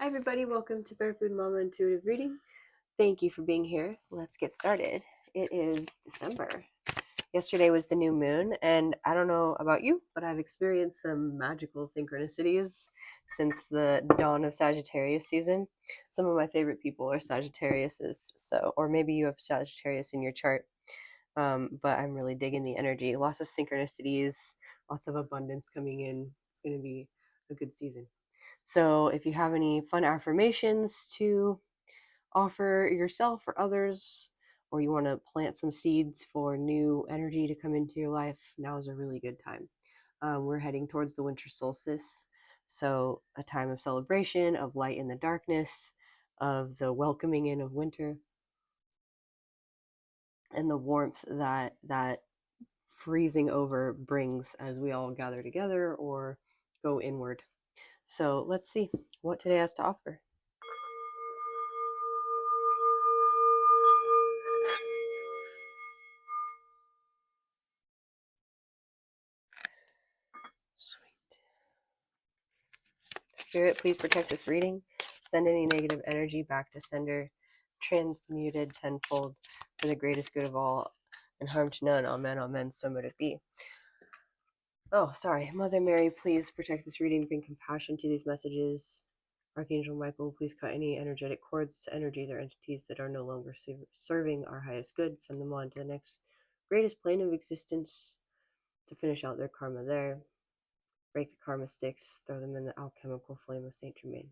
Hi everybody, welcome to Bear Food Mama Intuitive Reading. Thank you for being here. Let's get started. It is December. Yesterday was the new moon, and I don't know about you, but I've experienced some magical synchronicities since the dawn of Sagittarius season. Some of my favorite people are Sagittariuses, or maybe you have Sagittarius in your chart, but I'm really digging the energy. Lots of synchronicities, lots of abundance coming in. It's going to be a good season. So if you have any fun affirmations to offer yourself or others, or you want to plant some seeds for new energy to come into your life, now is a really good time. We're heading towards the winter solstice, so a time of celebration, of light in the darkness, of the welcoming in of winter, and the warmth that freezing over brings as we all gather together or go inward. So let's see what today has to offer. Sweet. Spirit, please protect this reading. Send any negative energy back to sender, transmuted tenfold for the greatest good of all, and harm to none. Amen, amen, so mote it be. Oh, sorry. Mother Mary, please protect this reading. Bring compassion to these messages. Archangel Michael, please cut any energetic cords to energies or entities that are no longer serving our highest good. Send them on to the next greatest plane of existence to finish out their karma there. Break the karma sticks, throw them in the alchemical flame of Saint Germain.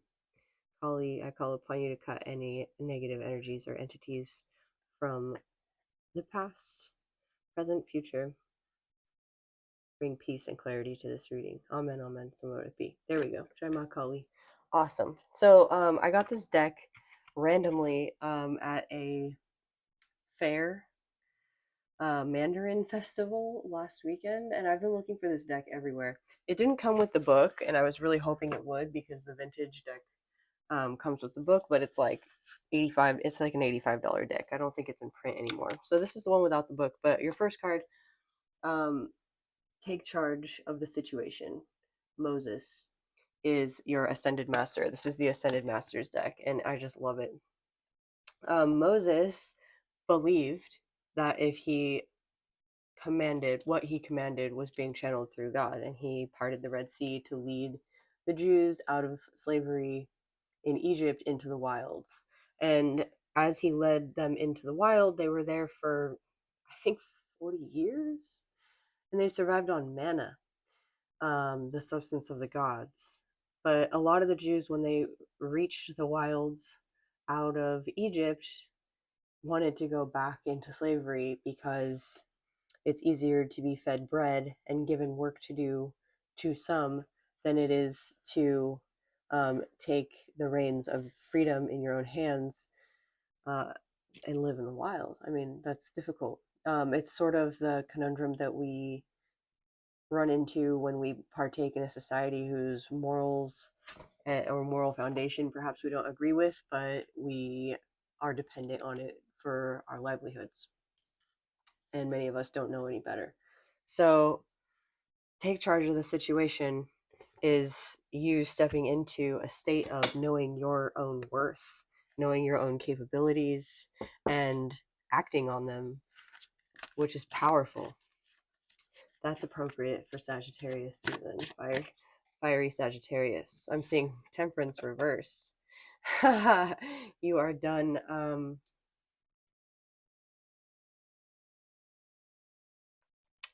Kali, I call upon you to cut any negative energies or entities from the past, present, future. Bring peace and clarity to this reading. Amen, amen. So mote it be. There we go. Jai Ma Kali. Awesome. So I got this deck randomly at a fair Mandarin festival last weekend, and I've been looking for this deck everywhere. It didn't come with the book, and I was really hoping it would because the vintage deck comes with the book, but it's like $85. It's like an $85 deck. I don't think it's in print anymore. So this is the one without the book. But your first card, take charge of the situation. Moses is your ascended master. This is the ascended masters deck, and I just love it. Moses believed that if he commanded, what he commanded was being channeled through God, and he parted the Red Sea to lead the Jews out of slavery in Egypt into the wilds. And as he led them into the wild, they were there for, I think, 40 years, and they survived on manna, the substance of the gods. But a lot of the Jews, when they reached the wilds out of Egypt, wanted to go back into slavery because it's easier to be fed bread and given work to do to some than it is to take the reins of freedom in your own hands and live in the wild. I mean, that's difficult. It's sort of the conundrum that we run into when we partake in a society whose morals or moral foundation perhaps we don't agree with, but we are dependent on it for our livelihoods. And many of us don't know any better. So take charge of the situation is you stepping into a state of knowing your own worth, knowing your own capabilities, and acting on them, which is powerful. That's appropriate for Sagittarius season. Fiery Sagittarius. I'm seeing Temperance reverse. You are done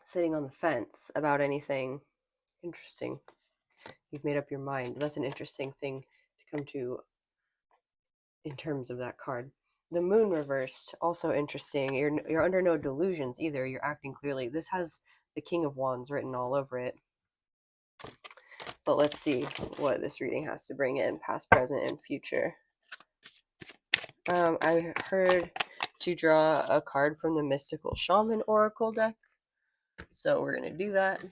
sitting on the fence about anything. Interesting. You've made up your mind. That's an interesting thing to come to in terms of that card. The moon reversed, also interesting. You're under no delusions either. You're acting clearly. This has the King of Wands written all over it. But let's see what this reading has to bring in, past, present, and future. I heard to draw a card from the Mystical Shaman Oracle deck, so we're going to do that.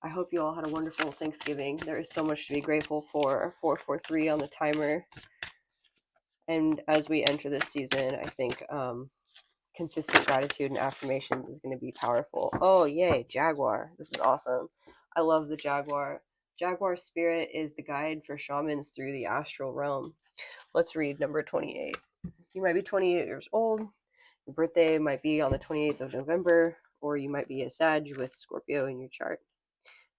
I hope you all had a wonderful Thanksgiving. There is so much to be grateful for. 443 on the timer. And as we enter this season, I think consistent gratitude and affirmations is going to be powerful. Oh, yay, Jaguar. This is awesome. I love the Jaguar. Jaguar spirit is the guide for shamans through the astral realm. Let's read number 28. You might be 28 years old. Your birthday might be on the 28th of November, or you might be a Sag with Scorpio in your chart.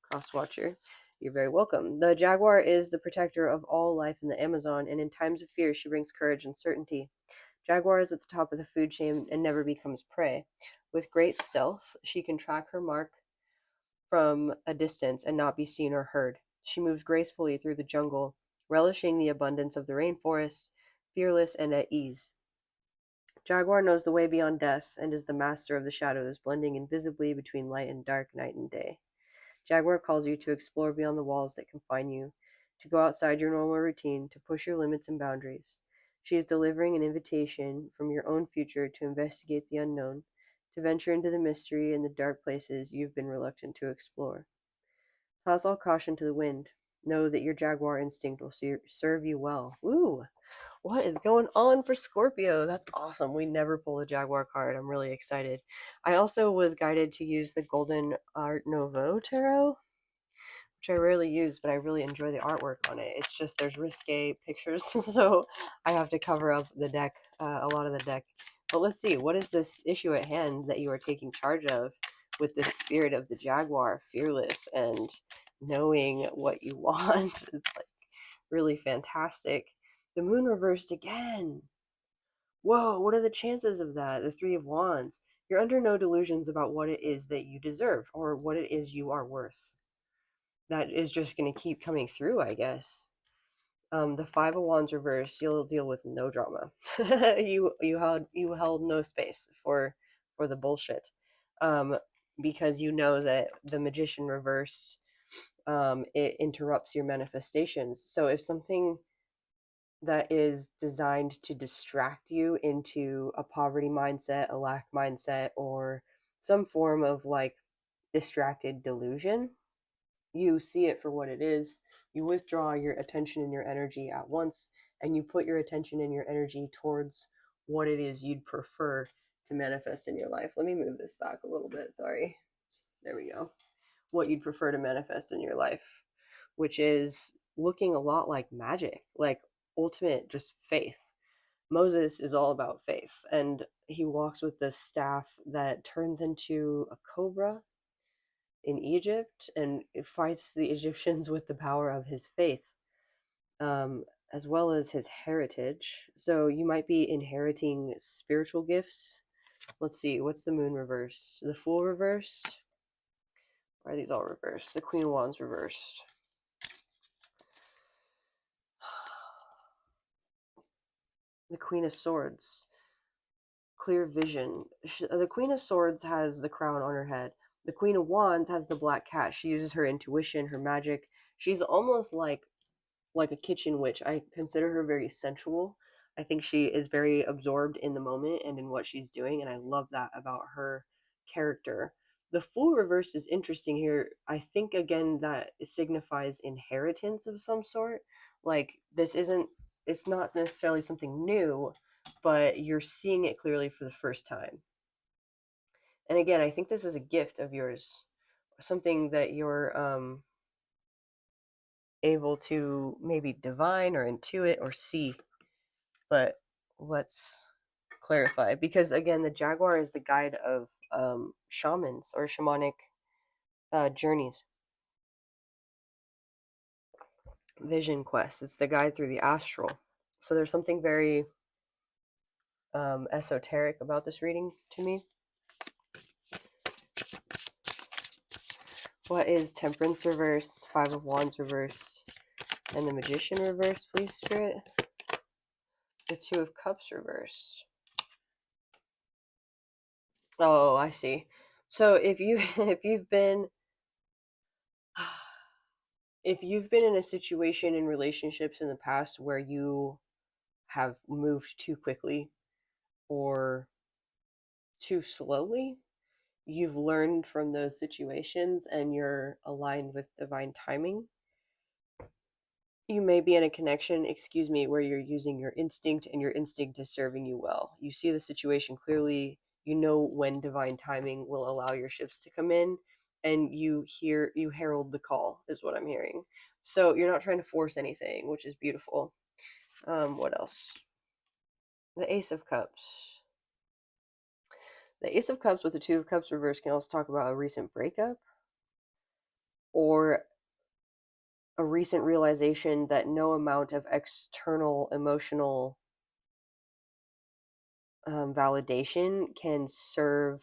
Cross Watcher, you're very welcome. The Jaguar is the protector of all life in the Amazon, and in times of fear, she brings courage and certainty. Jaguar is at the top of the food chain and never becomes prey. With great stealth, she can track her mark from a distance and not be seen or heard. She moves gracefully through the jungle, relishing the abundance of the rainforest, fearless and at ease. Jaguar knows the way beyond death and is the master of the shadows, blending invisibly between light and dark, night and day. Jaguar calls you to explore beyond the walls that confine you, to go outside your normal routine, to push your limits and boundaries. She is delivering an invitation from your own future to investigate the unknown, to venture into the mystery and the dark places you've been reluctant to explore. Toss all caution to the wind. Know that your Jaguar instinct will serve you well. Ooh, what is going on for Scorpio? That's awesome. We never pull a Jaguar card. I'm really excited. I also was guided to use the Golden Art Nouveau Tarot, which I rarely use, but I really enjoy the artwork on it. It's just there's risque pictures, so I have to cover up the deck, a lot of the deck. But let's see, what is this issue at hand that you are taking charge of with the spirit of the Jaguar, fearless and knowing what you want? It's like really fantastic. The moon reversed again. Whoa, what are the chances of that? The Three of Wands. You're under no delusions about what it is that you deserve or what it is you are worth. That is just going to keep coming through, I guess. The Five of Wands reversed, you'll deal with no drama. you held no space for the bullshit, because you know that the Magician reverse, it interrupts your manifestations. So if something that is designed to distract you into a poverty mindset, a lack mindset, or some form of like distracted delusion, you see it for what it is. You withdraw your attention and your energy at once, and you put your attention and your energy towards what it is you'd prefer to manifest in your life. Let me move this back a little bit. Sorry. There we go. What you'd prefer to manifest in your life, which is looking a lot like magic, like ultimate just faith. Moses is all about faith, and he walks with this staff that turns into a cobra in Egypt and fights the Egyptians with the power of his faith, as well as his heritage. So you might be inheriting spiritual gifts. Let's see, what's the moon reverse? The Fool reversed? Why are these all reversed? The Queen of Wands reversed. The Queen of Swords. Clear vision. The Queen of Swords has the crown on her head. The Queen of Wands has the black cat. She uses her intuition, her magic. She's almost like a kitchen witch. I consider her very sensual. I think she is very absorbed in the moment and in what she's doing, and I love that about her character. The Fool reverse is interesting here. I think again that signifies inheritance of some sort. Like it's not necessarily something new, but you're seeing it clearly for the first time. And again, I think this is a gift of yours, something that you're able to maybe divine or intuit or see. But let's clarify, because again, the Jaguar is the guide of shamans or shamanic journeys, vision quest. It's the guide through the astral. So there's something very esoteric about this reading to me. What is Temperance reverse, Five of Wands reverse, and the Magician reverse, please, Spirit? The Two of Cups reverse. Oh, I see. So if you've been in a situation in relationships in the past where you have moved too quickly or too slowly, you've learned from those situations and you're aligned with divine timing. You may be in a connection, where you're using your instinct and your instinct is serving you well. You see the situation clearly, you know when divine timing will allow your ships to come in, and you herald the call is what I'm hearing. So you're not trying to force anything, which is beautiful. What else? The Ace of Cups. The Ace of Cups with the Two of Cups reversed can also talk about a recent breakup or a recent realization that no amount of external emotional validation can serve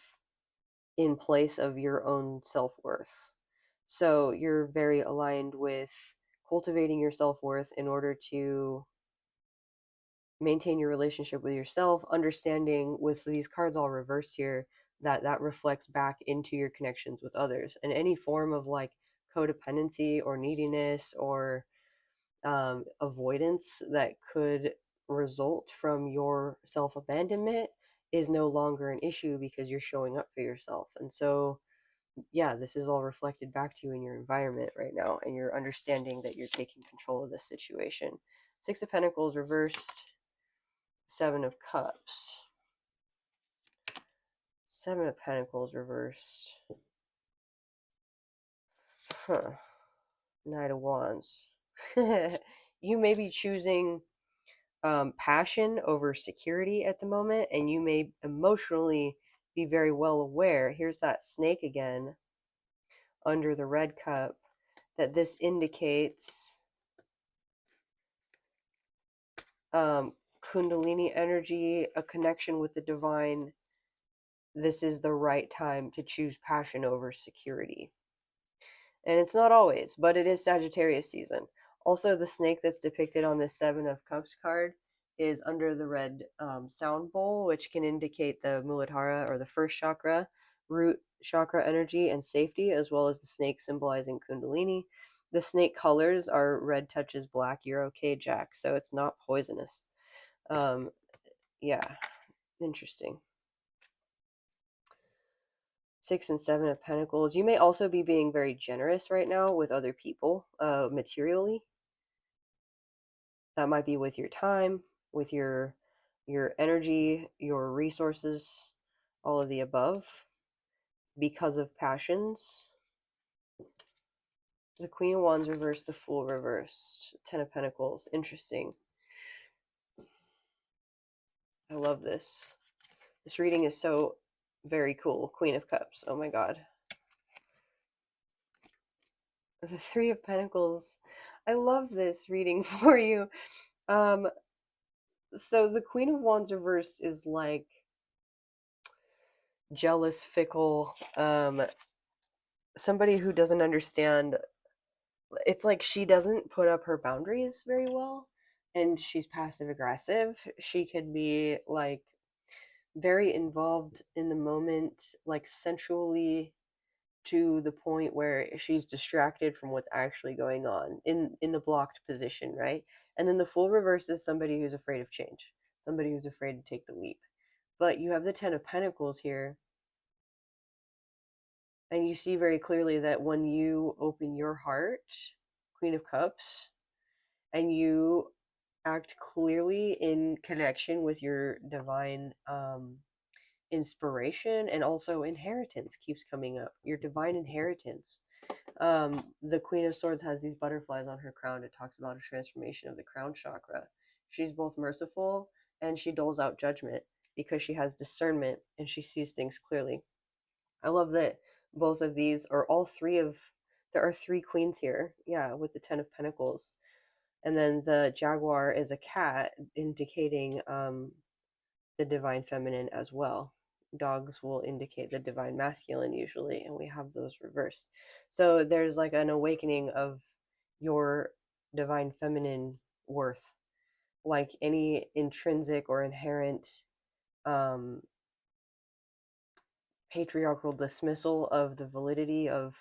in place of your own self worth. So you're very aligned with cultivating your self worth in order to maintain your relationship with yourself, understanding with these cards all reversed here that that reflects back into your connections with others. And any form of like codependency or neediness or avoidance that could result from your self abandonment is no longer an issue because you're showing up for yourself. And so, yeah, this is all reflected back to you in your environment right now, and you're understanding that you're taking control of this situation. Six of Pentacles reversed, Seven of Cups. Seven of Pentacles reversed. Huh. Knight of Wands. You may be choosing passion over security at the moment, and you may emotionally be very well aware. Here's that snake again under the red cup, that this indicates Kundalini energy, a connection with the divine. This is the right time to choose passion over security. And it's not always, but it is Sagittarius season. Also, the snake that's depicted on this Seven of Cups card is under the red sound bowl, which can indicate the Muladhara or the first chakra, root chakra energy and safety, as well as the snake symbolizing Kundalini. The snake colors are red touches black, you're okay, Jack. So it's not poisonous. Yeah, interesting. Six and Seven of Pentacles. You may also be being very generous right now with other people, materially. That might be with your time, with your energy, your resources, all of the above, because of passions. The Queen of Wands reversed, the Fool reversed, Ten of Pentacles. Interesting. I love this. This reading is so very cool. Queen of Cups. Oh my god. The Three of Pentacles. I love this reading for you. So the Queen of Wands reverse is like jealous, fickle, somebody who doesn't understand. It's like she doesn't put up her boundaries very well, and she's passive aggressive. She could be like very involved in the moment, like sensually, to the point where she's distracted from what's actually going on in the blocked position, right? And then the Full reverse is somebody who's afraid of change, somebody who's afraid to take the leap. But you have the Ten of Pentacles here, and you see very clearly that when you open your heart, Queen of Cups, and you act clearly in connection with your divine inspiration, and also inheritance keeps coming up, your divine inheritance. The Queen of Swords has these butterflies on her crown. It talks about a transformation of the crown chakra. She's both merciful and she doles out judgment because she has discernment and she sees things clearly. I love that both of these, or all three of, there are three queens here. Yeah, with the Ten of Pentacles. And then the jaguar is a cat, indicating the divine feminine as well. Dogs will indicate the divine masculine usually, and we have those reversed. So there's like an awakening of your divine feminine worth, like any intrinsic or inherent um, patriarchal dismissal of the validity of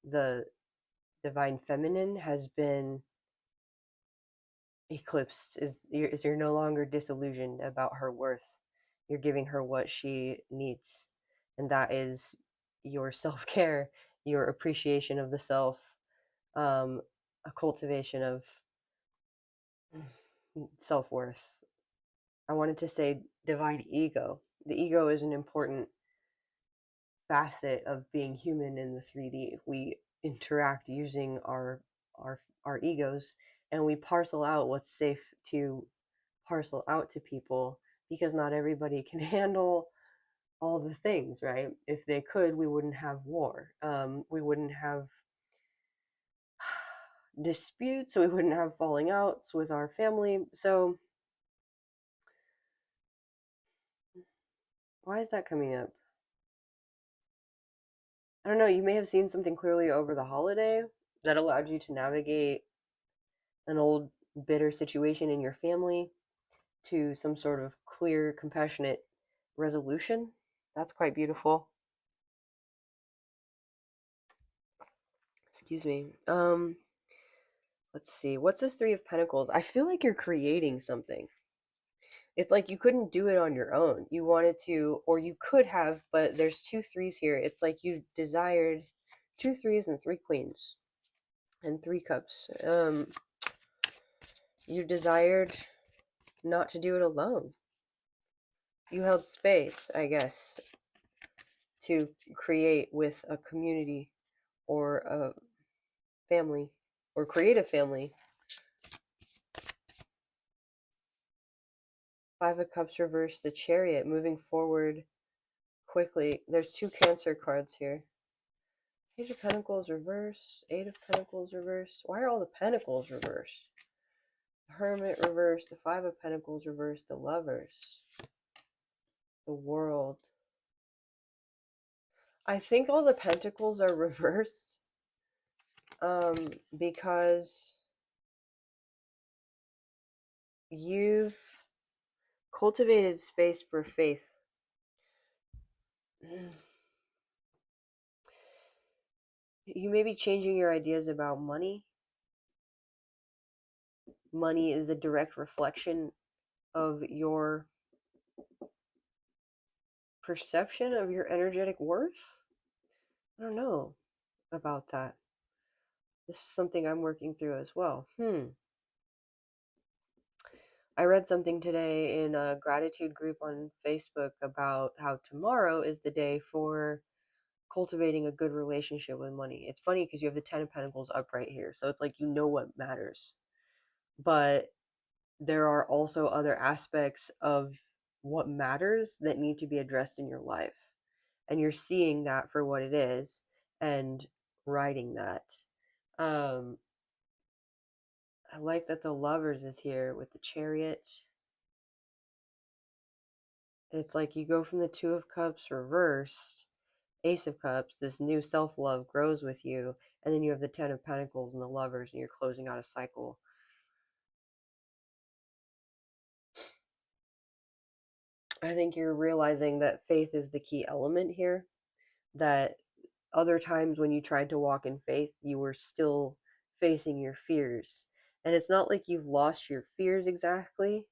the divine feminine has been eclipsed. Is you're no longer disillusioned about her worth. You're giving her what she needs, and that is your self-care, your appreciation of the self, a cultivation of self-worth. I wanted to say divine ego. The ego is an important facet of being human in the 3D. We interact using our egos, and we parcel out what's safe to parcel out to people, because not everybody can handle all the things, right? If they could, we wouldn't have war. We wouldn't have disputes. We wouldn't have falling outs with our family. So why is that coming up? I don't know. You may have seen something clearly over the holiday that allowed you to navigate an old bitter situation in your family to some sort of clear, compassionate resolution. That's quite beautiful. Excuse me. Let's see. What's this 3 of Pentacles? I feel like you're creating something. It's like you couldn't do it on your own. You wanted to, or you could have, but there's 2 3s here. It's like you desired 2 3s and 3 queens and 3 cups. You desired not to do it alone. You held space, I guess, to create with a community or a family or create a family. 5 of Cups reversed, the Chariot, moving forward quickly. There's 2 Cancer cards here. Page of Pentacles reverse, 8 of Pentacles reverse. Why are all the Pentacles reversed? The Hermit reverse, the 5 of Pentacles reverse, the Lovers, the World. I think all the Pentacles are reversed because you've cultivated space for faith. You may be changing your ideas about money. Money is a direct reflection of your perception of your energetic worth. I don't know about that. This is something I'm working through as well. I read something today in a gratitude group on Facebook about how tomorrow is the day for cultivating a good relationship with money. It's funny because you have the 10 of Pentacles up right here. So it's like you know what matters. But there are also other aspects of what matters that need to be addressed in your life. And you're seeing that for what it is and writing that. I like that the Lovers is here with the Chariot. It's like you go from the 2 of Cups reversed, Ace of Cups, this new self-love grows with you, and then you have the 10 of Pentacles and the Lovers, and you're closing out a cycle. I think you're realizing that faith is the key element here, that other times when you tried to walk in faith, you were still facing your fears. And it's not like you've lost your fears exactly.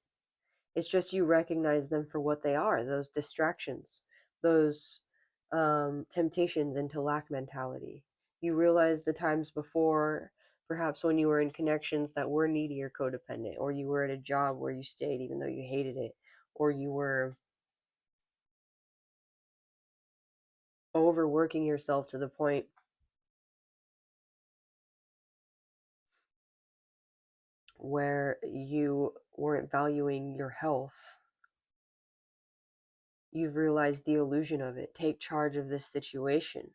It's just you recognize them for what they are, those distractions, those temptations into lack mentality. You realize the times before, perhaps when you were in connections that were needy or codependent, or you were at a job where you stayed even though you hated it, or you were overworking yourself to the point where you weren't valuing your health. You've realized the illusion of it. Take charge of this situation.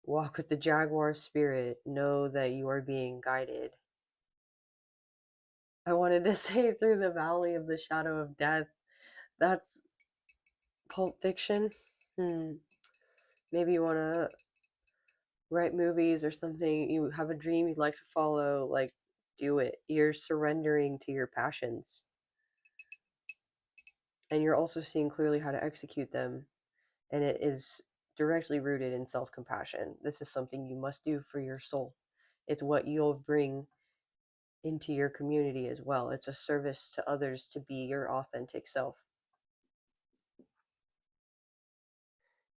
Walk with the Jaguar spirit. Know that you are being guided. I wanted to say through the valley of the shadow of death. That's Pulp Fiction. Maybe you want to write movies or something. You have a dream you'd like to follow. Like, do it. You're surrendering to your passions. And you're also seeing clearly how to execute them. And it is directly rooted in self-compassion. This is something you must do for your soul. It's what you'll bring into your community as well. It's a service to others to be your authentic self.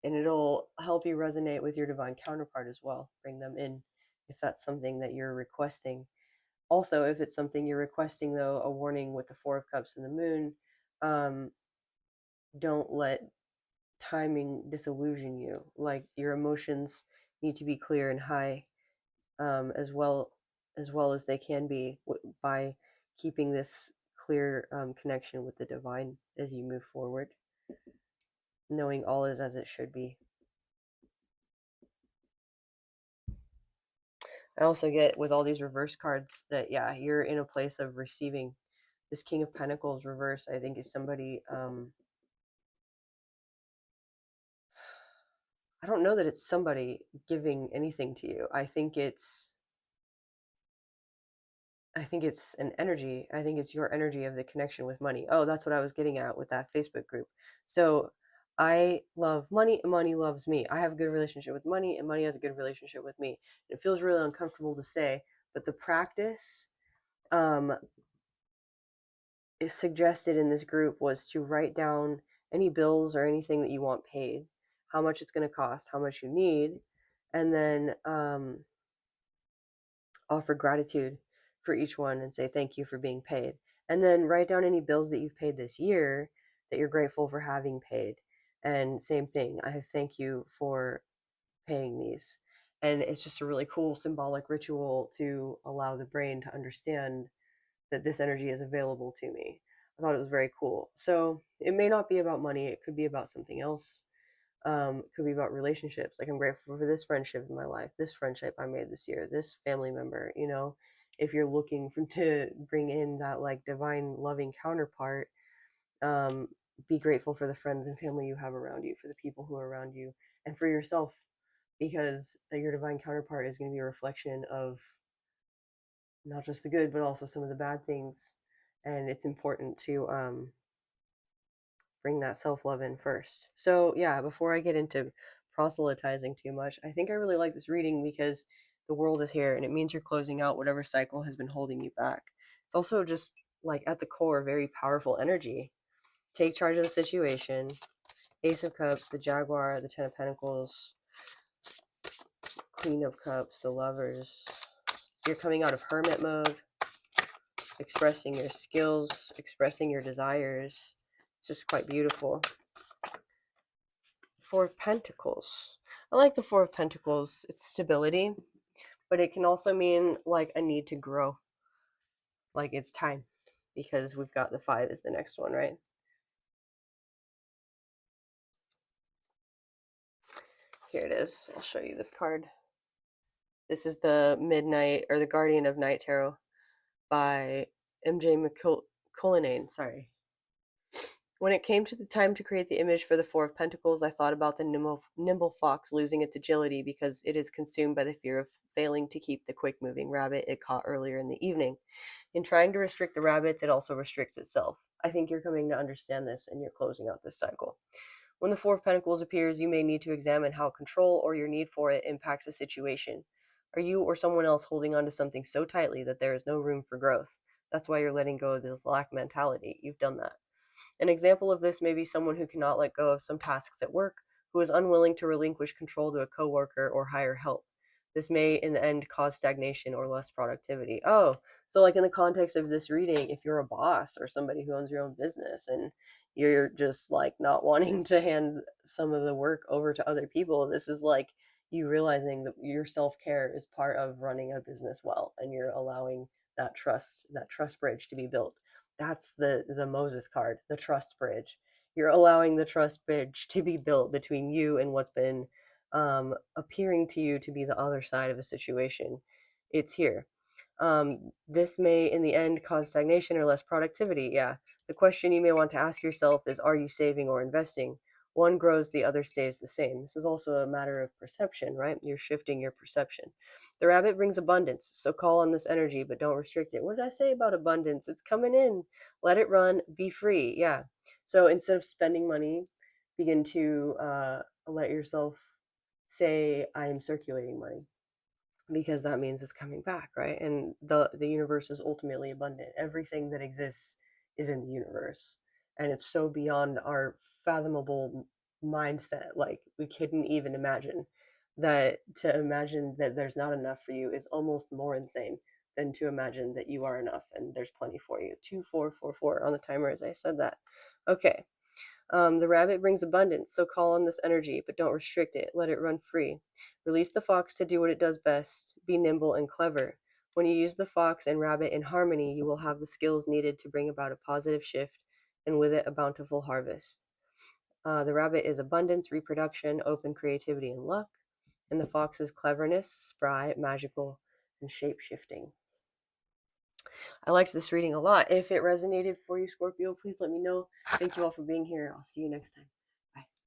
And it'll help you resonate with your divine counterpart as well. Bring them in if that's something that you're requesting. Also, if it's something you're requesting, though, a warning with the 4 of Cups and the Moon, don't let timing disillusion you. Like your emotions need to be clear and high, as well as they can be by keeping this clear connection with the divine as you move forward, knowing all is as it should be. I also get with all these reverse cards that, yeah, you're in a place of receiving. This King of Pentacles reverse, I think, is somebody. I don't know that it's somebody giving anything to you. I think it's an energy. I think it's your energy of the connection with money. Oh, that's what I was getting at with that Facebook group. So I love money and money loves me. I have a good relationship with money and money has a good relationship with me. It feels really uncomfortable to say, but the practice um, is suggested in this group was to write down any bills or anything that you want paid, how much it's going to cost, how much you need, and then offer gratitude for each one and say thank you for being paid. And then write down any bills that you've paid this year that you're grateful for having paid. And same thing, I thank you for paying these. And it's just a really cool symbolic ritual to allow the brain to understand that this energy is available to me. I thought it was very cool. So it may not be about money, it could be about something else. Could be about relationships. Like I'm grateful for this friendship in my life, this friendship I made this year, this family member. If you're looking to bring in that like divine loving counterpart, um, be grateful for the friends and family you have around you, for the people who are around you, and for yourself, because your divine counterpart is going to be a reflection of not just the good, but also some of the bad things. And it's important to bring that self love in first. So, yeah, before I get into proselytizing too much, I think I really like this reading because the world is here and it means you're closing out whatever cycle has been holding you back. It's also just like at the core, very powerful energy. Take charge of the situation. Ace of Cups, the Jaguar, the Ten of Pentacles, Queen of Cups, the Lovers. You're coming out of hermit mode, expressing your skills, expressing your desires. It's just quite beautiful. Four of Pentacles. I like the Four of Pentacles. It's stability, but it can also mean like a need to grow. Like it's time, because we've got the Five is the next one, right? Here it is. I'll show you this card. This is the Midnight or the Guardian of Night Tarot by MJ McCullinane. Sorry. When it came to the time to create the image for the Four of Pentacles, I thought about the nimble fox losing its agility because it is consumed by the fear of failing to keep the quick-moving rabbit it caught earlier in the evening. In trying to restrict the rabbits, it also restricts itself. I think you're coming to understand this and you're closing out this cycle. When the Four of Pentacles appears, you may need to examine how control or your need for it impacts a situation. Are you or someone else holding on to something so tightly that there is no room for growth? That's why you're letting go of this lack mentality. You've done that. An example of this may be someone who cannot let go of some tasks at work, who is unwilling to relinquish control to a coworker or hire help. This may, in the end, cause stagnation or less productivity. Oh, so like in the context of this reading, if you're a boss or somebody who owns your own business and you're just like not wanting to hand some of the work over to other people, this is like you realizing that your self-care is part of running a business well, and you're allowing that trust bridge to be built. That's the Moses card, the trust bridge. You're allowing the trust bridge to be built between you and what's been appearing to you to be the other side of a situation. It's here. This may, in the end, cause stagnation or less productivity. Yeah. The question you may want to ask yourself is, are you saving or investing? One grows, the other stays the same. This is also a matter of perception, right? You're shifting your perception. The rabbit brings abundance, so call on this energy, but don't restrict it. What did I say about abundance? It's coming in. Let it run. Be free. Yeah. So instead of spending money, begin to let yourself say, I am circulating money, because that means it's coming back, right? And the universe is ultimately abundant. Everything that exists is in the universe, and it's so beyond our fathomable mindset. Like we couldn't even imagine that. To imagine that there's not enough for you is almost more insane than to imagine that you are enough and there's plenty for you. 2444 on the timer as I said that. Okay. The rabbit brings abundance, so call on this energy, but don't restrict it. Let it run free. Release the fox to do what it does best. Be nimble and clever. When you use the fox and rabbit in harmony, you will have the skills needed to bring about a positive shift, and with it, a bountiful harvest. The rabbit is abundance, reproduction, open creativity, and luck. And the fox is cleverness, spry, magical, and shape shifting. I liked this reading a lot. If it resonated for you, Scorpio, please let me know. Thank you all for being here. I'll see you next time.